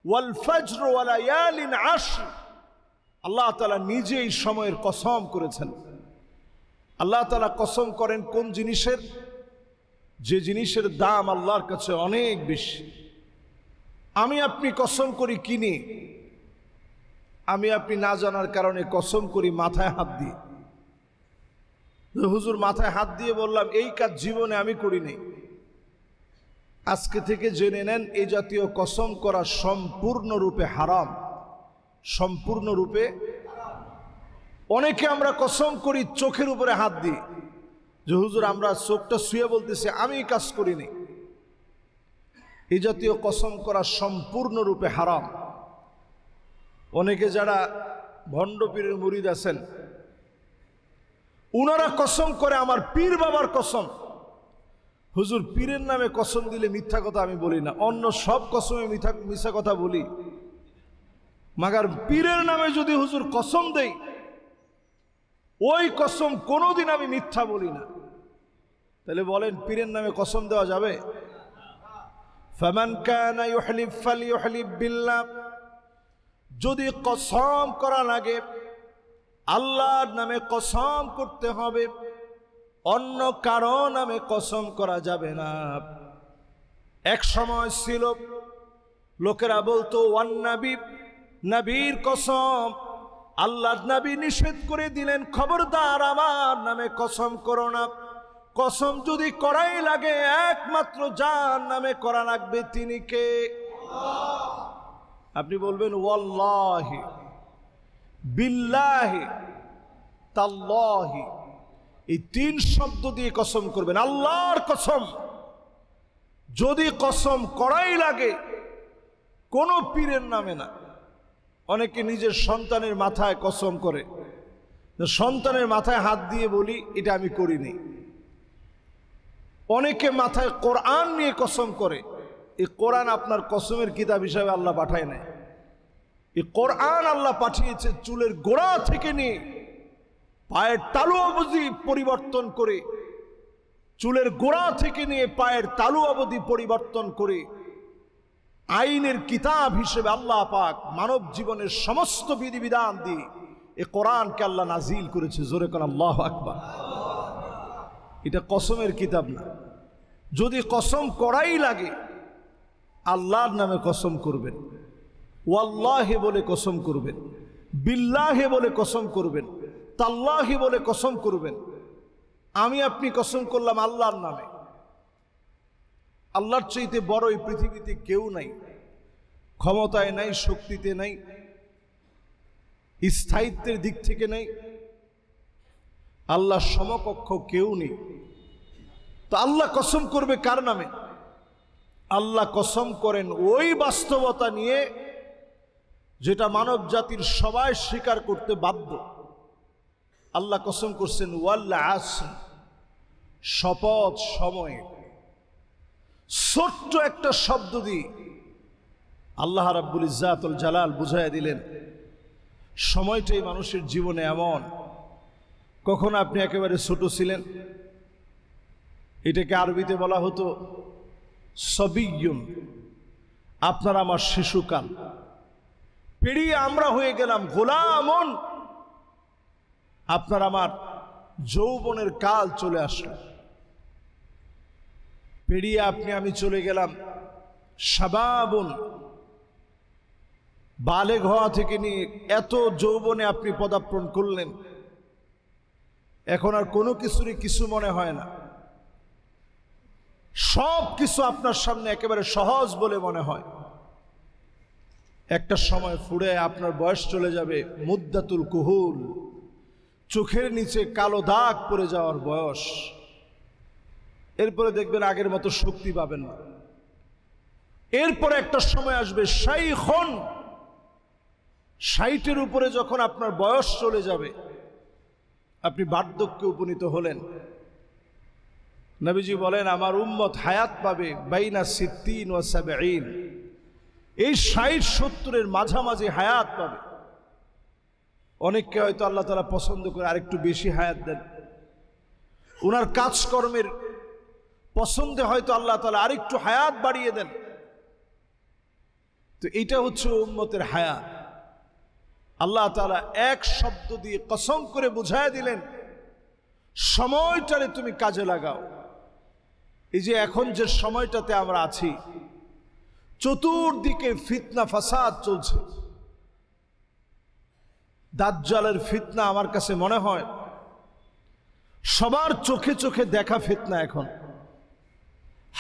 ওয়াল ফাজর ওয়া লায়ালিন আশর, আল্লাহ তাআলা নিজেই সময়ের কসম করেছেন। আল্লাহ তাআলা কসম করেন কোন জিনিসের? যে জিনিসের দাম আল্লাহর কাছে অনেক বেশি। আমি আপনি কসম করি কিনে, আমি আপনি না জানার কারণে কসম করি মাথায় হাত দিয়ে। হুজুর মাথায় হাত দিয়ে বললাম এই কাজ জীবনে আমি করিনি। আজকে থেকে জেনে নেন এই জাতীয় কসম করা সম্পূর্ণরূপে হারাম, সম্পূর্ণরূপে। অনেকে আমরা কসম করি চোখের উপরে হাত দিই, যে হুজুর আমরা চোখটা শুয়ে বলতেছি আমি কাজ করিনি। এই জাতীয় কসম করা সম্পূর্ণরূপে হারাম। অনেকে যারা ভণ্ড পীরের মুরিদ আছেন, উনারা কসম করে আমার পীর বাবার কসম। হুজুর পীরের নামে কসম দিলে মিথ্যা কথা আমি বলি না, অন্য সব কসমে মিথ্যা কথা বলি, মাগার পীরের নামে যদি হুজুর কসম দেই, ওই কসম কোনোদিন আমি মিথ্যা বলি না। তাহলে বলেন পীরের নামে কসম দেওয়া যাবে? ফামান কানা ইউহলিফ ফালইউহলিফ বিল্লাহ, যদি কসম করা লাগে আল্লাহর নামে কসম করতে হবে, অন্য কারো নামে কসম করা যাবে না। এক সময় ছিল লোকেরা বলতো ওয়ান নবী, নবীর কসম। আল্লাহর নবী নিষেধ করে দিলেন খবরদার আমার নামে কসম করো না। কসম যদি করাই লাগে একমাত্র যার নামে করা লাগবে তিনি কে? আপনি বলবেন ওয়াল্লাহি, বিল্লাহি, তাল্লাহি, এই তিন শব্দ দিয়ে কসম করবেন। আল্লাহর কসম যদি কসম করাই লাগে কোন পীরের নামে না। অনেকে নিজের সন্তানের মাথায় কসম করে, সন্তানের মাথায় হাত দিয়ে বলি এটা আমি করিনি। অনেকে মাথায় কোরআন নিয়ে কসম করে। এই কোরআন আপনার কসমের কিতাব হিসাবে আল্লাহ পাঠায় নাই। এই কোরআন আল্লাহ পাঠিয়েছে চুলের গোড়া থেকে নিয়ে পায়ের তালু অবধি পরিবর্তন করে, চুলের গোড়া থেকে নিয়ে পায়ের তালু অবধি পরিবর্তন করে আইনের কিতাব হিসেবে আল্লাহ পাক মানব জীবনের সমস্ত বিধিবিধান দিয়ে এই কোরআনকে আল্লাহ নাজিল করেছে। জোরে কোন আল্লাহু আকবার। এটা কসমের কিতাব না। যদি কসম করাই লাগে আল্লাহর নামে কসম করবেন, ওয়াল্লাহি বলে কসম করবেন, বিল্লাহি বলে কসম করবেন, তাল্লাহি বলে কসম করবেন। আমি আপনি কসম করলাম আল্লাহর নামে। আল্লাহর চাইতে বড় এই পৃথিবীতে কেউ নাই, ক্ষমতায় নাই, শক্তিতে নাই, স্থায়িত্বের দিক থেকে নাই। আল্লাহ সমকক্ষ কেউ নেই। তো আল্লাহ কসম করবে কার নামে? আল্লাহ কসম করেন ওই বাস্তবতা নিয়ে যেটা মানব জাতির সবাই স্বীকার করতে বাধ্য। আল্লাহ কসম করছেন ওয়াল আসর, শপথ সময়ে। ছোট্ট একটা শব্দ দিয়ে আল্লাহ রাব্বুল ইজ্জাতুল জালাল বুঝাইয়া দিলেন সময়টাই মানুষের জীবনে এমন। কখন আপনি একেবারে ছোট ছিলেন, এটাকে আরবিতে বলা হতো সবিয়ুন, আপনার আমার শিশুকাল। পেরিয়ে আমরা হয়ে গেলাম গোলামন, আপনার আমার যৌবনের কাল চলে আসলো। পেরিয়ে আপনি আমি চলে গেলাম শাবাবুন, বালেগ হওয়া থেকে নিয়ে এত যৌবনে আপনি পদার্পণ করলেন, এখন আর কোনো কিছুরই কিছু মনে হয় না। সব কিছু আপনার সামনে একেবারে সহজ বলে মনে হয়। একটা সময় ফুড়ে আপনার বয়স চলে যাবে মুদ্দাতুল কুহুল, চোখের নিচে কালো দাগ পড়ে যাওয়ার বয়স। এরপরে দেখবেন আগের মতো শক্তি পাবেন না। এরপরে একটা সময় আসবে শাইখুন, 60-এর উপরে যখন আপনার বয়স চলে যাবে, আপনি বার্ধক্যে উপনীত হলেন। নবীজি বলেন আমার উম্মত হায়াত পাবে বাইনা 60 ওয়া 70, এই 60-70-এর মাঝামাঝি হায়াত পাবে। অনেককে হয়তো আল্লাহ তাআলা পছন্দ করে আরেকটু বেশি হায়াত দেন, ওনার কাজকর্মের পছন্দে হয়তো আল্লাহ তাআলা আরেকটু হায়াত বাড়িয়ে দেন। তো এইটা হচ্ছে উম্মতের হায়াত। আল্লাহ তাআলা এক শব্দ দিয়ে কসম করে বুঝায় দিলেন, সময়টারে তুমি কাজে লাগাও। এই যে এখন যে সময়টাতে আমরা আছি, চতুর্দিকে ফিতনা ফাসাদ চলছে। দাজ্জালের ফিতনা আমার কাছে মনে হয় সবার চোখে চোখে দেখা ফিতনা, এখন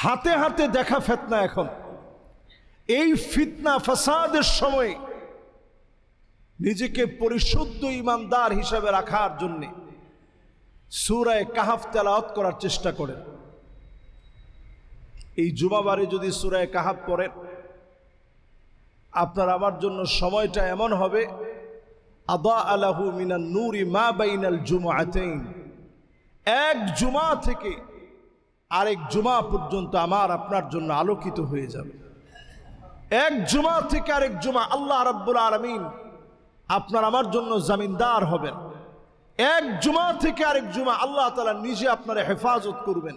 হাতে হাতে দেখা ফিতনা। এখন এই ফিতনা ফাসাদের সময় নিজেকে পরিশুদ্ধ ইমানদার হিসাবে রাখার জন্য সূরা কাহাফ তেলাওয়াত করার চেষ্টা করেন। এই জুমাবারে যদি সূরা কাহাফ পড়েন, আপনার আমার জন্য সময়টা এমন হবে, আদা আলাহু মিনান নূরি মা বাইনাল জুমআতাইন, এক জুমা থেকে আরেক জুমা পর্যন্ত আমার আপনার জন্য আলোকিত হয়ে যাবে। এক জুমা থেকে আরেক জুমা আল্লাহ রাব্বুল আলামিন আপনার আমার জন্য জামিনদার হবেন। এক জুমা থেকে আরেক জুমা আল্লাহ তাআলা নিজে আপনার হেফাজত করবেন।